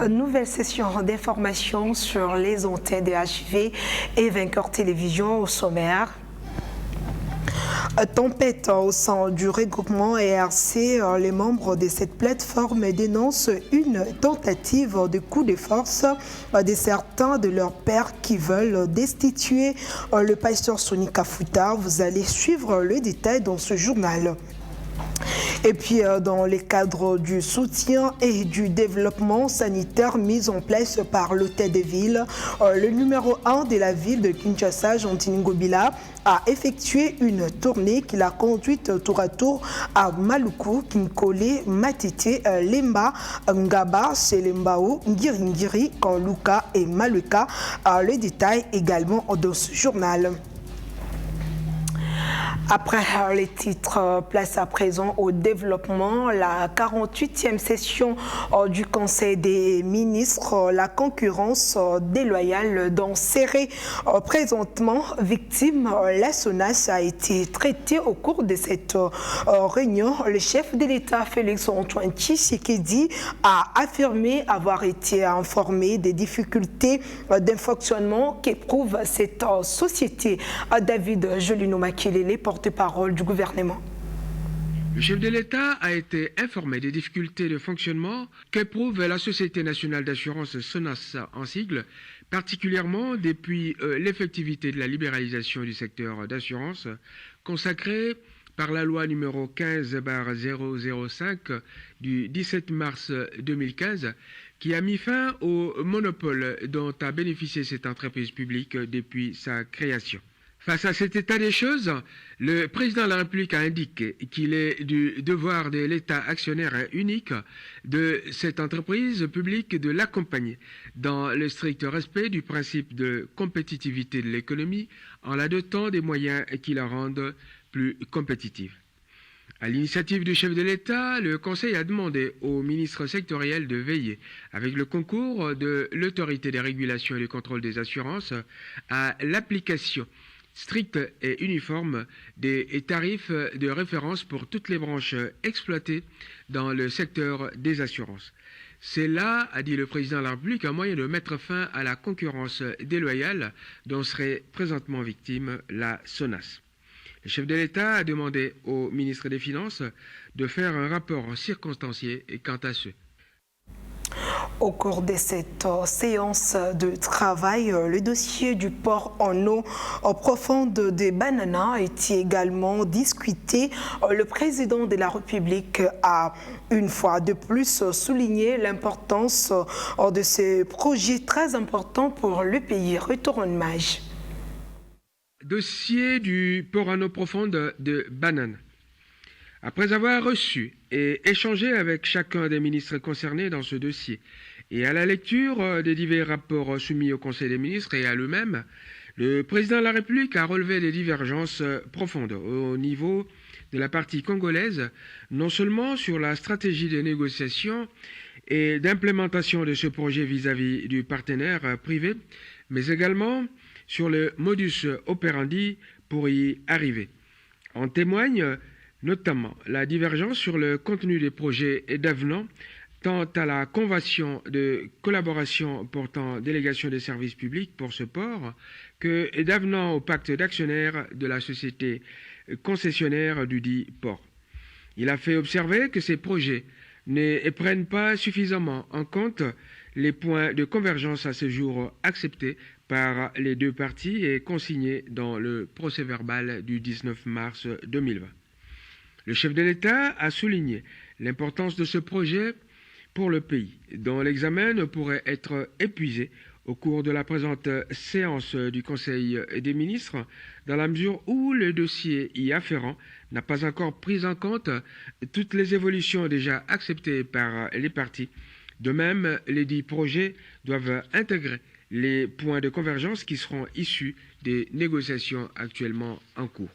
Nouvelle session d'information sur les antennes de HV et Vainqueur Télévision au sommaire. Tempête au sein du regroupement ERC, les membres de cette plateforme dénoncent une tentative de coup de force de certains de leurs pairs qui veulent destituer le pasteur Sonny Kafuta. Vous allez suivre le détail dans ce journal. Et puis, dans les cadres du soutien et du développement sanitaire mis en place par l'hôtel de ville, le numéro 1 de la ville de Kinshasa, Jean-Tini Ngobila, a effectué une tournée qui l'a conduite tour à tour à Maluku, Kinkole, Matete, Lemba, Ngaba, Selembao, Ngiri, Kanluka et Maluka. Le détail également dans ce journal. Après les titres, place à présent au développement. La 48e session du Conseil des ministres, la concurrence déloyale dont serait présentement victime la SONAS a été traitée au cours de cette réunion. Le chef de l'État, Félix-Antoine Tshisekedi, a affirmé avoir été informé des difficultés d'un fonctionnement qu'éprouve cette société. David Jolino-Makelele, porte-parole du gouvernement. Le chef de l'État a été informé des difficultés de fonctionnement qu'éprouve la Société nationale d'assurance SONAS en sigle, particulièrement depuis l'effectivité de la libéralisation du secteur d'assurance consacrée par la loi numéro 15/005 du 17 mars 2015 qui a mis fin au monopole dont a bénéficié cette entreprise publique depuis sa création. Face à cet état des choses, le président de la République a indiqué qu'il est du devoir de l'État actionnaire unique de cette entreprise publique de l'accompagner dans le strict respect du principe de compétitivité de l'économie en la dotant des moyens qui la rendent plus compétitive. À l'initiative du chef de l'État, le Conseil a demandé aux ministres sectoriels de veiller, avec le concours de l'autorité des régulations et du contrôle des assurances, à l'application stricte et uniforme des tarifs de référence pour toutes les branches exploitées dans le secteur des assurances. C'est là, a dit le président de la République, un moyen de mettre fin à la concurrence déloyale dont serait présentement victime la SONAS. Le chef de l'État a demandé au ministre des Finances de faire un rapport circonstancié quant à ce. Au cours de cette séance de travail, le dossier du port en eau profonde des Bananas a été également discuté. Le président de la République a une fois de plus souligné l'importance de ce projet très important pour le pays. Retour en image. Dossier du port en eau profonde de Banane. Après avoir reçu et échangé avec chacun des ministres concernés dans ce dossier, et à la lecture des divers rapports soumis au Conseil des ministres et à lui-même, le président de la République a relevé des divergences profondes au niveau de la partie congolaise, non seulement sur la stratégie de négociation et d'implémentation de ce projet vis-à-vis du partenaire privé, mais également sur le modus operandi pour y arriver. En témoigne notamment la divergence sur le contenu des projets et d'avenants tant à la convention de collaboration portant délégation des services publics pour ce port que d'avenant au pacte d'actionnaires de la société concessionnaire du dit port. Il a fait observer que ces projets ne prennent pas suffisamment en compte les points de convergence à ce jour acceptés par les deux parties et consignés dans le procès-verbal du 19 mars 2020. Le chef de l'État a souligné l'importance de ce projet pour le pays, dont l'examen ne pourrait être épuisé au cours de la présente séance du Conseil des ministres, dans la mesure où le dossier y afférent n'a pas encore pris en compte toutes les évolutions déjà acceptées par les parties. De même, les dits projets doivent intégrer les points de convergence qui seront issus des négociations actuellement en cours.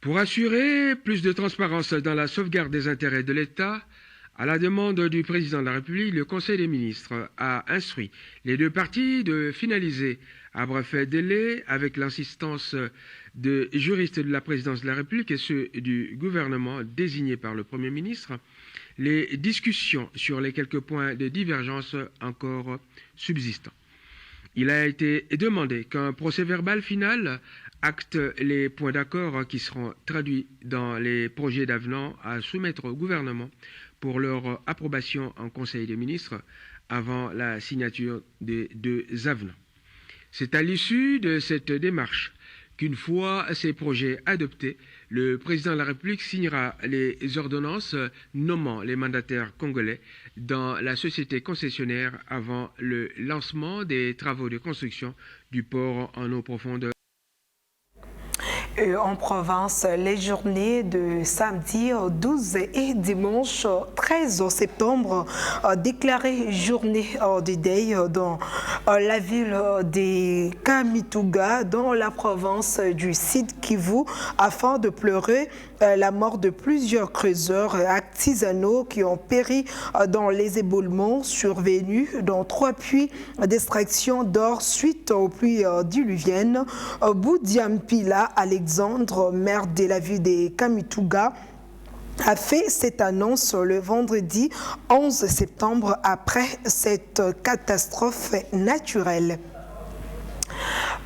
Pour assurer plus de transparence dans la sauvegarde des intérêts de l'État, à la demande du président de la République, le Conseil des ministres a instruit les deux parties de finaliser à bref délai, avec l'assistance de juristes de la présidence de la République et ceux du gouvernement désignés par le Premier ministre, les discussions sur les quelques points de divergence encore subsistants. Il a été demandé qu'un procès-verbal final acte les points d'accord qui seront traduits dans les projets d'avenant à soumettre au gouvernement pour leur approbation en Conseil des ministres avant la signature des deux avenants. C'est à l'issue de cette démarche qu'une fois ces projets adoptés, le président de la République signera les ordonnances nommant les mandataires congolais dans la société concessionnaire avant le lancement des travaux de construction du port en eau profonde. En province, les journées de samedi 12 et dimanche 13 septembre déclarées journée du deuil dans la ville de Kamituga, dans la province du Sud Kivu, afin de pleurer la mort de plusieurs creuseurs artisanaux qui ont péri dans les éboulements survenus dans 3 puits d'extraction d'or suite aux pluies diluviennes. Boudiampila Alexandre, maire de la ville de Kamituga, a fait cette annonce le vendredi 11 septembre après cette catastrophe naturelle.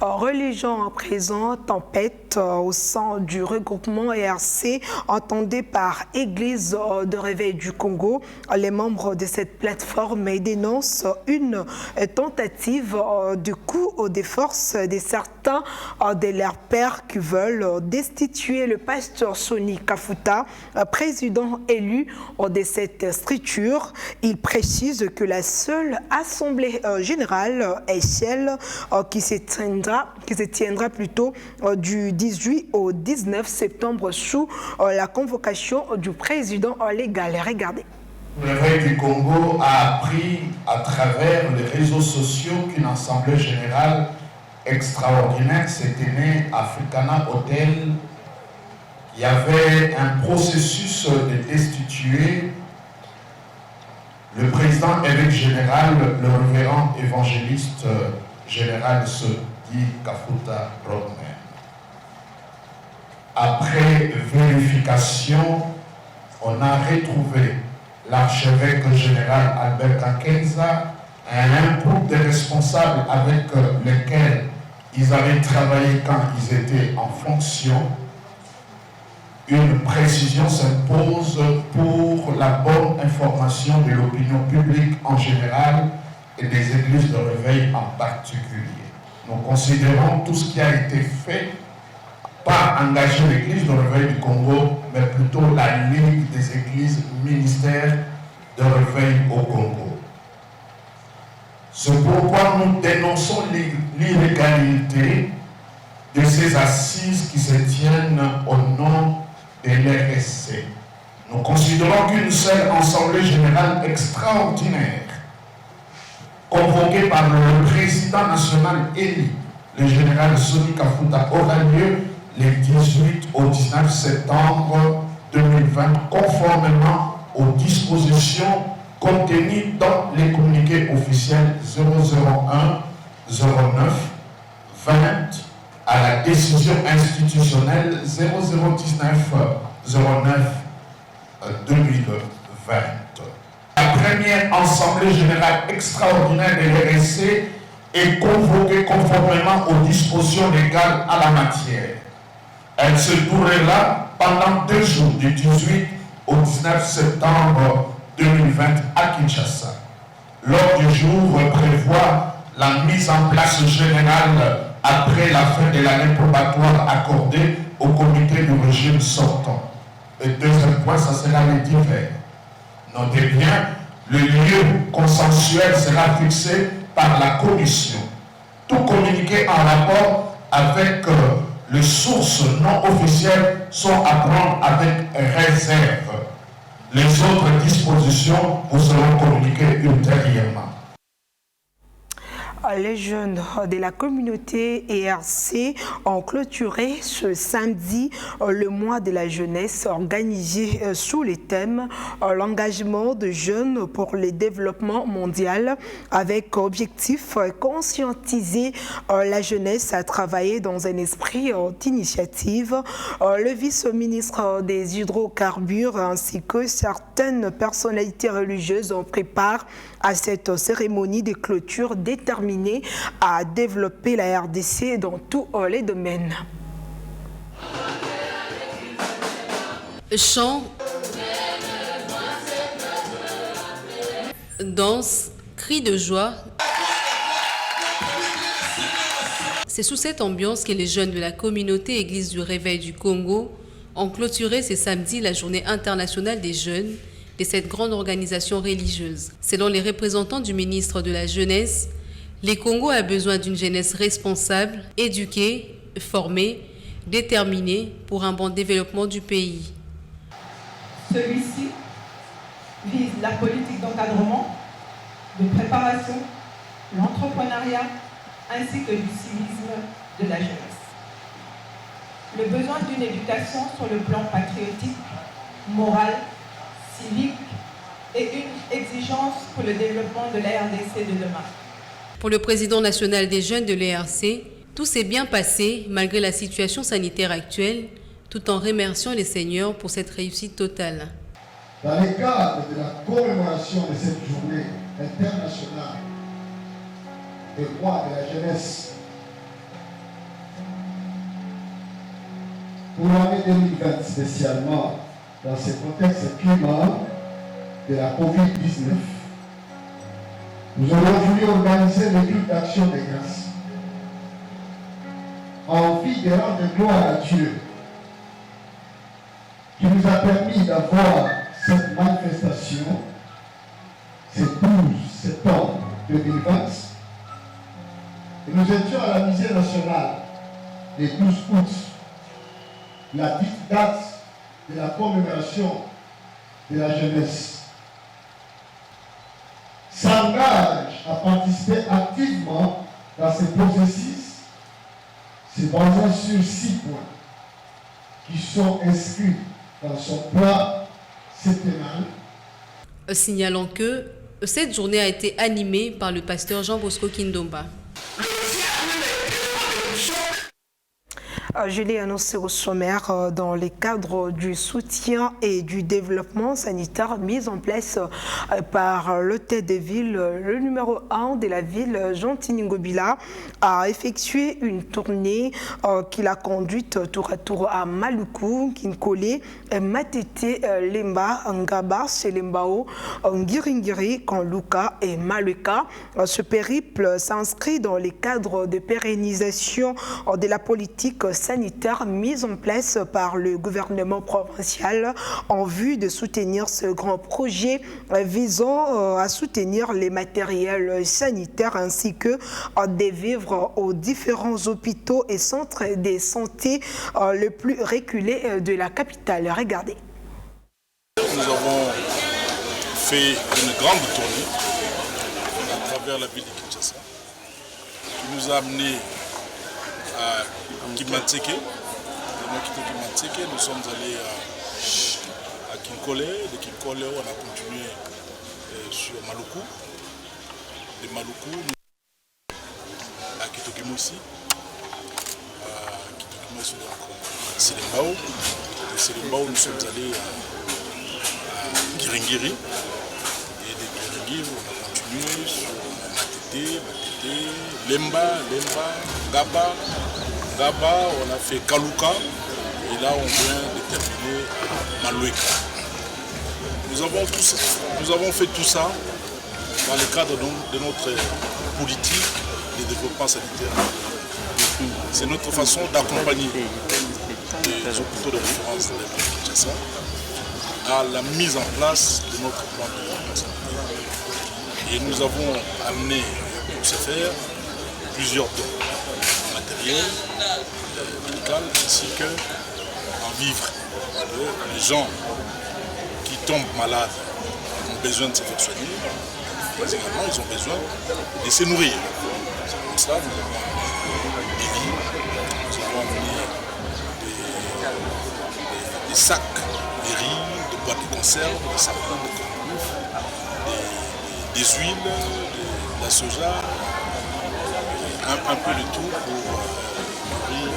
Religion à présent, tempête au sein du regroupement ERC, entendé par Église de Réveil du Congo. Les membres de cette plateforme dénoncent une tentative de coup des forces de certains de leurs pairs qui veulent destituer le pasteur Sonny Kafuta, président élu de cette structure. Il précise que la seule assemblée générale est celle qui se tiendra plutôt du 18 au 19 septembre sous la convocation du président légal. Regardez. Le Réveil du Congo a appris à travers les réseaux sociaux qu'une assemblée générale extraordinaire s'était née à Africana Hotel. Il y avait un processus de destituer le président évêque général, le révérend évangéliste général Sonny Kafuta Rodman. Après vérification, on a retrouvé l'archevêque général Albert Kakenza et un groupe de responsables avec lesquels ils avaient travaillé quand ils étaient en fonction. Une précision s'impose pour la bonne information de l'opinion publique en général et des églises de réveil en particulier. Nous considérons tout ce qui a été fait, pas engager l'église de réveil du Congo, mais plutôt la Ligue des églises ministères de réveil au Congo. C'est pourquoi nous dénonçons l'illégalité de ces assises qui se tiennent au nom de l'RSC. Nous considérons qu'une seule assemblée générale extraordinaire convoqué par le président national élu, le général Sonny Kafuta, aura lieu les 18 au 19 septembre 2020, conformément aux dispositions contenues dans les communiqués officiels 001 09 20 à la décision institutionnelle 0019 09 2020. La première assemblée générale extraordinaire de l'RSC est convoquée conformément aux dispositions légales à la matière. Elle se déroulera pendant 2 jours, du 18 au 19 septembre 2020 à Kinshasa. L'ordre du jour prévoit la mise en place générale après la fin de l'année probatoire accordée au comité du régime sortant. Le deuxième point, ça sera les divers. Notez bien, le lieu consensuel sera fixé par la commission. Tout communiqué en rapport avec les sources non officielles sont à prendre avec réserve. Les autres dispositions vous seront communiquées ultérieurement. Les jeunes de la communauté ERC ont clôturé ce samedi le mois de la jeunesse organisé sous le thème l'engagement de jeunes pour le développement mondial avec objectif conscientiser la jeunesse à travailler dans un esprit d'initiative. Le vice-ministre des hydrocarbures ainsi que certaines personnalités religieuses ont pris part à cette cérémonie de clôture déterminée à développer la RDC dans tous les domaines. Chant, danse, cris de joie. C'est sous cette ambiance que les jeunes de la communauté Église du Réveil du Congo ont clôturé ce samedi la journée internationale des jeunes de cette grande organisation religieuse. Selon les représentants du ministre de la Jeunesse, le Congo a besoin d'une jeunesse responsable, éduquée, formée, déterminée pour un bon développement du pays. Celui-ci vise la politique d'encadrement, de préparation, l'entrepreneuriat ainsi que du civisme de la jeunesse. Le besoin d'une éducation sur le plan patriotique, moral, civique et une exigence pour le développement de la RDC de demain. Pour le président national des jeunes de l'ERC, tout s'est bien passé malgré la situation sanitaire actuelle, tout en remerciant les seigneurs pour cette réussite totale. Dans le cadre de la commémoration de cette journée internationale des droits de la jeunesse, pour l'année 2020 spécialement, dans ce contexte climat de la COVID-19, nous avons voulu organiser le culte d'action de grâce en vue de rendre gloire à Dieu qui nous a permis d'avoir cette manifestation ce 12 septembre 2020. Et nous étions à la musée nationale le 12 août, la date de la commémoration de la jeunesse. S'engage à participer activement dans ce processus, se basant sur 6 points qui sont inscrits dans son plan septennal. Signalant que cette journée a été animée par le pasteur Jean Bosco Kindomba. Je l'ai annoncé au sommaire dans le cadre du soutien et du développement sanitaire mis en place par le tête de ville, le numéro 1 de la ville, Jean Tiningobila, a effectué une tournée qu'il a conduite tour à tour à Maluku, Kinkole, Matete, Lemba, Ngaba, Selembao, Ngiringiri, Kanluka et Maluka. Ce périple s'inscrit dans les cadres de pérennisation de la politique sanitaire mise en place par le gouvernement provincial en vue de soutenir ce grand projet visant à soutenir les matériels sanitaires ainsi que des vivres aux différents hôpitaux et centres de santé les plus reculés de la capitale. Regardez. Nous avons fait une grande tournée à travers la ville de Kinshasa qui nous a amenés à Kimatseke. Nous sommes allés à Kinkole. De Kinkole, on a continué sur Maluku. De Maluku, à Kitokimosi. À Kitokimosi, donc Selembao. De Selembao, nous sommes allés à Ngiringiri. Et de Ngiringiri, on a continué sur Matete, Lemba, Ngaba, on a fait Kaluka et là on vient de terminer à Maloueka. Nous avons fait tout ça dans le cadre de notre politique de développement sanitaire. C'est notre façon d'accompagner les hôpitaux de référence de Kinshasa à la mise en place de notre plan de développement sanitaire. Et nous avons amené pour ce faire plusieurs dons matériels, médicaux ainsi qu'en vivres. Les gens qui tombent malades ont besoin de se faire soigner. mais également ils ont besoin de se nourrir. C'est pour cela que nous avons amené des lits, nous avons amené des sacs de riz, des boîtes de conserve, des sacs de bouffe, des huiles, de la soja, un peu de tout pour nourrir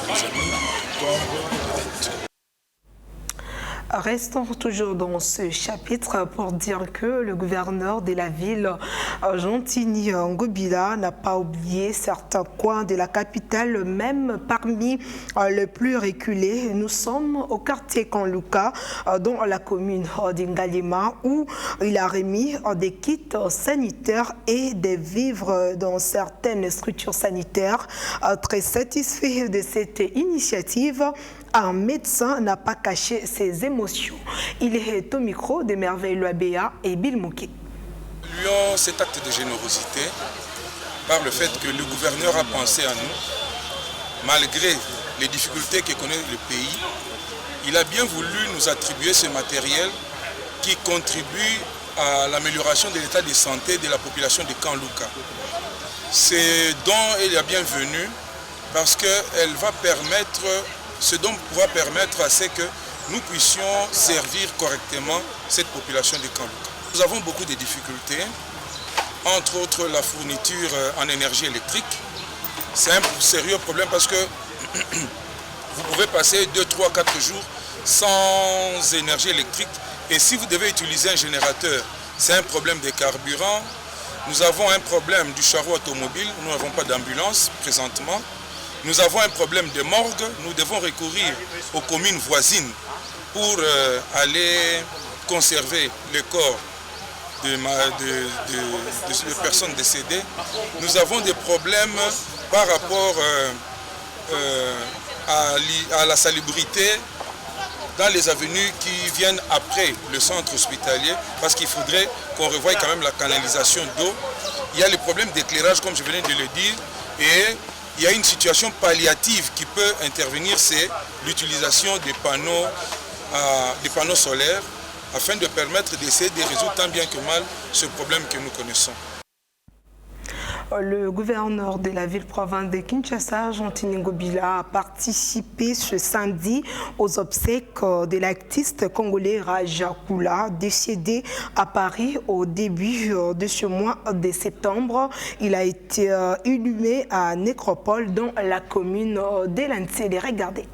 nos amis tombent de tête. Restons toujours dans ce chapitre pour dire que le gouverneur de la ville, Jontini Ngobila, n'a pas oublié certains coins de la capitale, même parmi les plus reculés. Nous sommes au quartier Kanluka, dans la commune d'Ingalima, où il a remis des kits sanitaires et des vivres dans certaines structures sanitaires. Très satisfait de cette initiative, un médecin n'a pas caché ses émotions. Il est au micro de Merveille Loabéa et Bill Mouké. Nous saluons cet acte de générosité par le fait que le gouverneur a pensé à nous. Malgré les difficultés que connaît le pays, il a bien voulu nous attribuer ce matériel qui contribue à l'amélioration de l'état de santé de la population de Kanluka. Ce don est la bienvenue parce qu'elle va permettre, ce don pourra permettre à ce que nous puissions servir correctement cette population de Kanluka. Nous avons beaucoup de difficultés, entre autres la fourniture en énergie électrique. C'est un sérieux problème parce que vous pouvez passer 2, 3, 4 jours sans énergie électrique. Et si vous devez utiliser un générateur, c'est un problème de carburant. Nous avons un problème du charroi automobile, nous n'avons pas d'ambulance présentement. Nous avons un problème de morgue, nous devons recourir aux communes voisines pour aller conserver les corps de personnes décédées. Nous avons des problèmes par rapport à la salubrité dans les avenues qui viennent après le centre hospitalier, parce qu'il faudrait qu'on revoie quand même la canalisation d'eau. Il y a les problèmes d'éclairage, comme je venais de le dire, et il y a une situation palliative qui peut intervenir, c'est l'utilisation des panneaux solaires, afin de permettre d'essayer de résoudre tant bien que mal ce problème que nous connaissons. Le gouverneur de la ville-province de Kinshasa, Jontini Ngobila, a participé ce samedi aux obsèques de l'activiste congolais Raja Kula, décédé à Paris au début de ce mois de septembre. Il a été inhumé à Nécropole, dans la commune d'Elantsele. Regardez.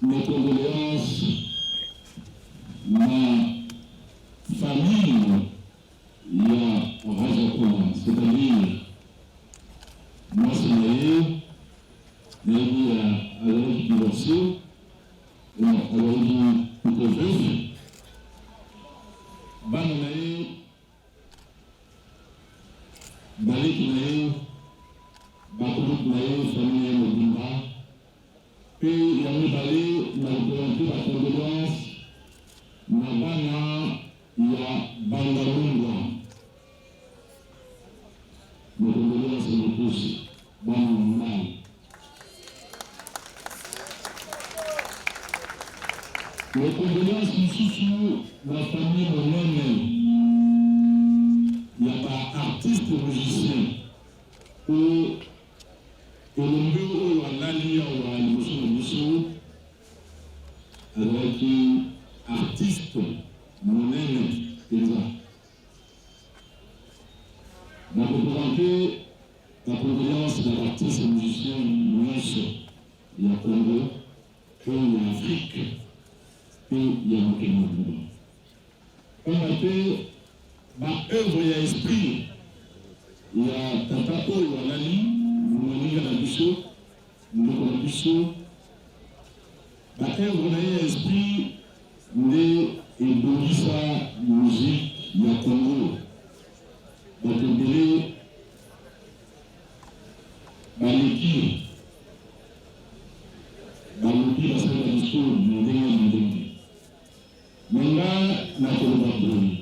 Mes condoléances, ma famille, il y a Raja Kula, c'est-à-dire moi c'est Naïe, Naïe à l'origine divorcée, à l'origine plutôt veuve, Ban Naïe, Balik Naïe, Bakouk Naïe, famille Mobimba, et il y a eu balé, il a représenté la condoléance, Nabana, il y a Bangalunga. Nos condoléances nous tous, Bangalunga. Les condoléances ici sur la famille Monene. Il n'y a pas artiste musicien. Olombe oyo alali awa liboso na biso azalaki artiste monene mpenza. Nakoprésente la condoléance de l'artiste musicien nyonso ya Congo oyo ya Afrique mpe ya mokili mobimba. Mpona mpe baœuvre ya esprit ya tata oyo alali moninga na biso ndeko na biso baœuvre na ye ya esprit nde ebongisa musique ya Congo. Bato ebele baleki balobi basala biso na ndenge na ndenge. Menga nakoloba boye,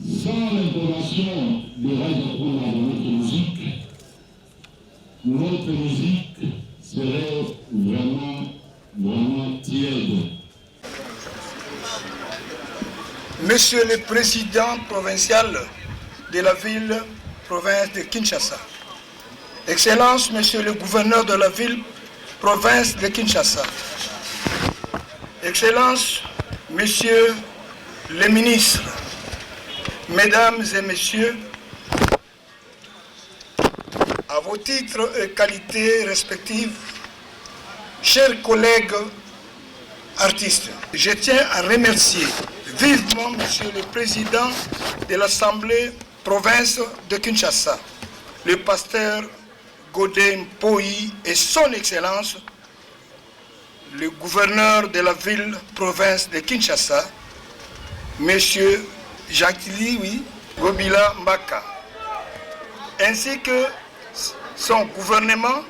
sans l'intervention de Raja Kula dans notre musique serait vraiment tiède. Monsieur le Président provincial de la ville, province de Kinshasa, Excellence, Monsieur le Gouverneur de la ville, province de Kinshasa, Excellence, Messieurs les ministres, Mesdames et Messieurs, à vos titres et qualités respectives, chers collègues artistes, je tiens à remercier vivement Monsieur le Président de l'Assemblée province de Kinshasa, le pasteur Godé Mpoyi et son Excellence, le gouverneur de la ville province de Kinshasa, Monsieur Jacques-Louis Gobila Mbaka, ainsi que son gouvernement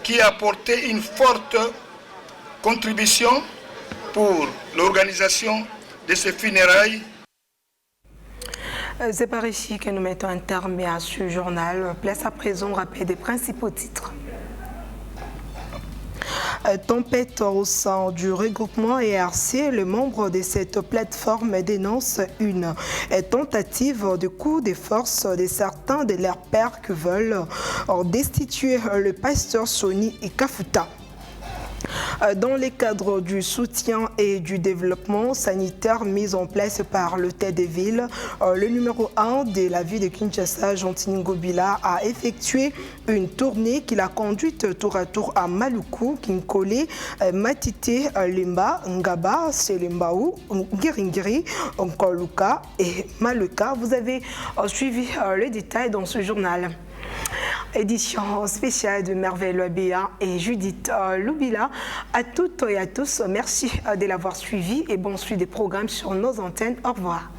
qui a apporté une forte contribution pour l'organisation de ces funérailles. C'est par ici que nous mettons un terme à ce journal. Place à présent au rappel des principaux titres. Tempête au sein du regroupement ERC, les membres de cette plateforme dénoncent une tentative de coup de force de certains de leurs pairs qui veulent destituer le pasteur Soni Kafuta. Dans le cadre du soutien et du développement sanitaire mis en place par le tête de ville, le numéro 1 de la ville de Kinshasa, Gentini Gobila, a effectué une tournée qui l'a conduite tour à tour à Maluku, Kinkole, Matite, Limba, Ngaba, Selimbaou, Ngiringiri, Nkoluka et Maluka. Vous avez suivi les détails dans ce journal. Édition spéciale de Merveille Béa et Judith Loubila. À toutes et à tous, merci de l'avoir suivi et bon suivi des programmes sur nos antennes. Au revoir.